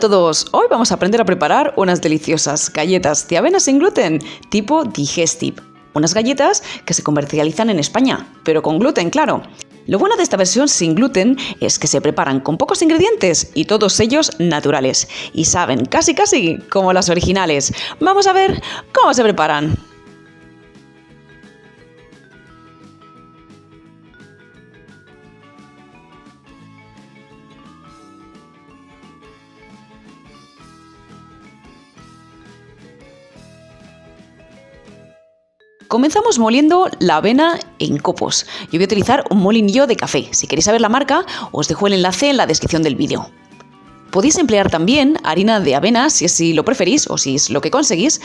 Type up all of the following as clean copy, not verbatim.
todos, hoy vamos a aprender a preparar unas deliciosas galletas de avena sin gluten tipo Digestive. Unas galletas que se comercializan en España, pero con gluten, claro. Lo bueno de esta versión sin gluten es que se preparan con pocos ingredientes y todos ellos naturales. Y saben casi como las originales. Vamos a ver cómo se preparan. Comenzamos moliendo la avena en copos. Yo voy a utilizar un molinillo de café. Si queréis saber la marca, os dejo el enlace en la descripción del vídeo. Podéis emplear también harina de avena si así lo preferís o si es lo que conseguís,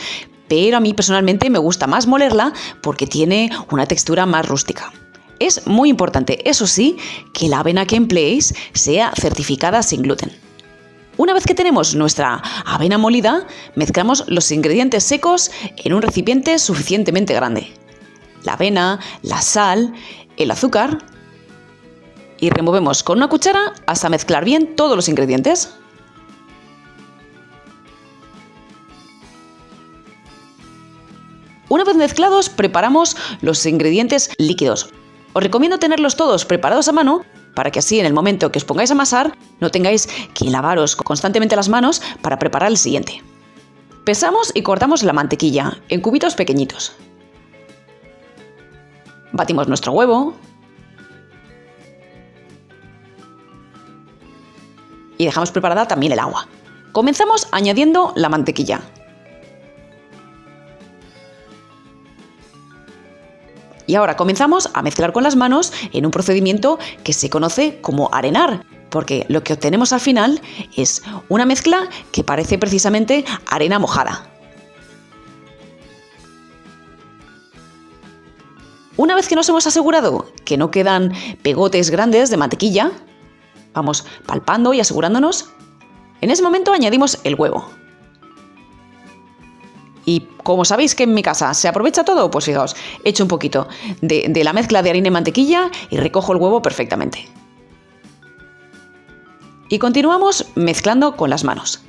pero a mí personalmente me gusta más molerla porque tiene una textura más rústica. Es muy importante, eso sí, que la avena que empleéis sea certificada sin gluten. Una vez que tenemos nuestra avena molida, mezclamos los ingredientes secos en un recipiente suficientemente grande. La avena, la sal, el azúcar y removemos con una cuchara hasta mezclar bien todos los ingredientes. Una vez mezclados, preparamos los ingredientes líquidos. Os recomiendo tenerlos todos preparados a mano para que así en el momento que os pongáis a amasar no tengáis que lavaros constantemente las manos para preparar el siguiente. Pesamos y cortamos la mantequilla en cubitos pequeñitos. Batimos nuestro huevo y dejamos preparada también el agua. Comenzamos añadiendo la mantequilla. Y ahora comenzamos a mezclar con las manos en un procedimiento que se conoce como arenar, porque lo que obtenemos al final es una mezcla que parece precisamente arena mojada. Una vez que nos hemos asegurado que no quedan pegotes grandes de mantequilla, vamos palpando y asegurándonos. En ese momento añadimos el huevo. Y como sabéis que en mi casa se aprovecha todo, pues fijaos, echo un poquito de la mezcla de harina y mantequilla y recojo el huevo perfectamente. Y continuamos mezclando con las manos.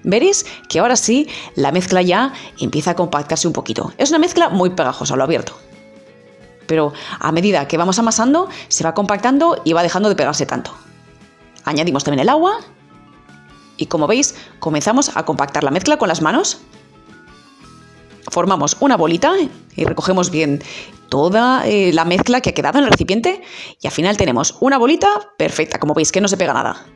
Veréis que ahora sí la mezcla ya empieza a compactarse un poquito. Es una mezcla muy pegajosa, lo abierto. Pero a medida que vamos amasando se va compactando y va dejando de pegarse tanto. Añadimos también el agua. Y como veis, comenzamos a compactar la mezcla con las manos. Formamos una bolita y recogemos bien toda la mezcla que ha quedado en el recipiente. Y al final tenemos una bolita perfecta, como veis que no se pega nada.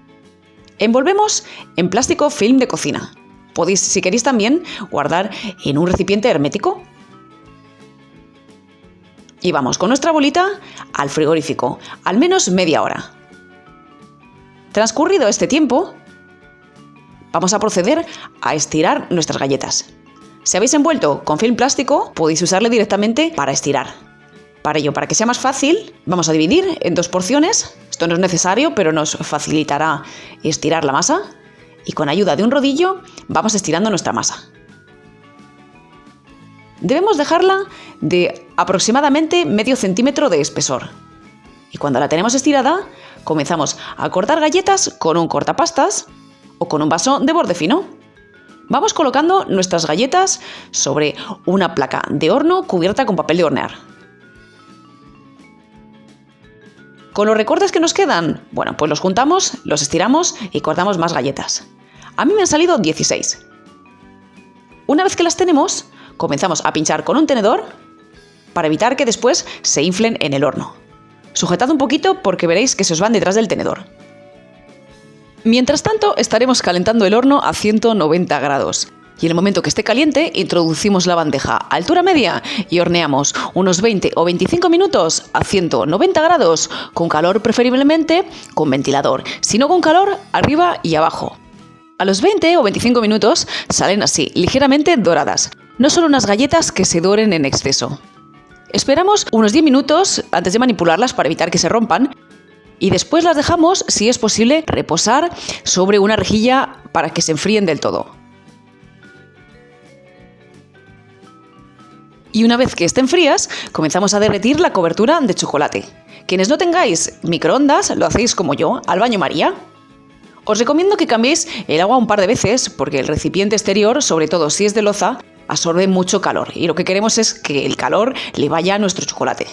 Envolvemos en plástico film de cocina. Podéis, si queréis también, guardar en un recipiente hermético. Y vamos con nuestra bolita al frigorífico, al menos media hora. Transcurrido este tiempo, vamos a proceder a estirar nuestras galletas. Si habéis envuelto con film plástico, podéis usarle directamente para estirar. Para ello, para que sea más fácil, vamos a dividir en dos porciones. Esto no es necesario, pero nos facilitará estirar la masa. Y con ayuda de un rodillo, vamos estirando nuestra masa. Debemos dejarla de aproximadamente medio centímetro de espesor. Y cuando la tenemos estirada, comenzamos a cortar galletas con un cortapastas o con un vaso de borde fino. Vamos colocando nuestras galletas sobre una placa de horno cubierta con papel de hornear. Con los recortes que nos quedan, bueno, pues los juntamos, los estiramos y cortamos más galletas. A mí me han salido 16. Una vez que las tenemos, comenzamos a pinchar con un tenedor para evitar que después se inflen en el horno. Sujetad un poquito porque veréis que se os van detrás del tenedor. Mientras tanto, estaremos calentando el horno a 190 grados. Y en el momento que esté caliente, introducimos la bandeja a altura media y horneamos unos 20 o 25 minutos a 190 grados, con calor preferiblemente con ventilador, si no con calor arriba y abajo. A los 20 o 25 minutos salen así, ligeramente doradas. No son unas galletas que se doren en exceso. Esperamos unos 10 minutos antes de manipularlas para evitar que se rompan. Y después las dejamos, si es posible, reposar sobre una rejilla para que se enfríen del todo. Y una vez que estén frías, comenzamos a derretir la cobertura de chocolate. Quienes no tengáis microondas, lo hacéis como yo, al baño María. Os recomiendo que cambiéis el agua un par de veces porque el recipiente exterior, sobre todo si es de loza, absorbe mucho calor y lo que queremos es que el calor le vaya a nuestro chocolate.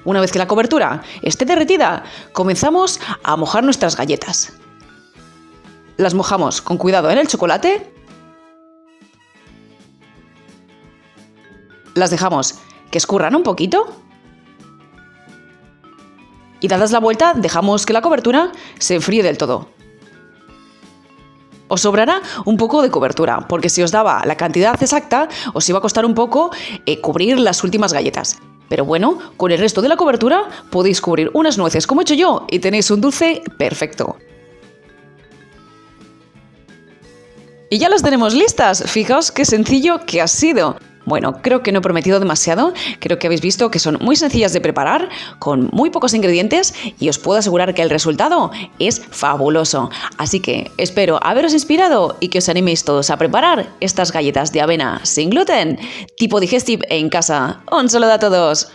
Una vez que la cobertura esté derretida, comenzamos a mojar nuestras galletas. Las mojamos con cuidado en el chocolate. Las dejamos que escurran un poquito. Y dadas la vuelta, dejamos que la cobertura se enfríe del todo. Os sobrará un poco de cobertura, porque si os daba la cantidad exacta, os iba a costar un poco cubrir las últimas galletas. Pero bueno, con el resto de la cobertura podéis cubrir unas nueces como he hecho yo y tenéis un dulce perfecto. Y ya las tenemos listas. Fijaos qué sencillo que ha sido. Bueno, creo que no he prometido demasiado, creo que habéis visto que son muy sencillas de preparar, con muy pocos ingredientes y os puedo asegurar que el resultado es fabuloso. Así que espero haberos inspirado y que os animéis todos a preparar estas galletas de avena sin gluten, tipo digestive en casa. ¡Un saludo a todos!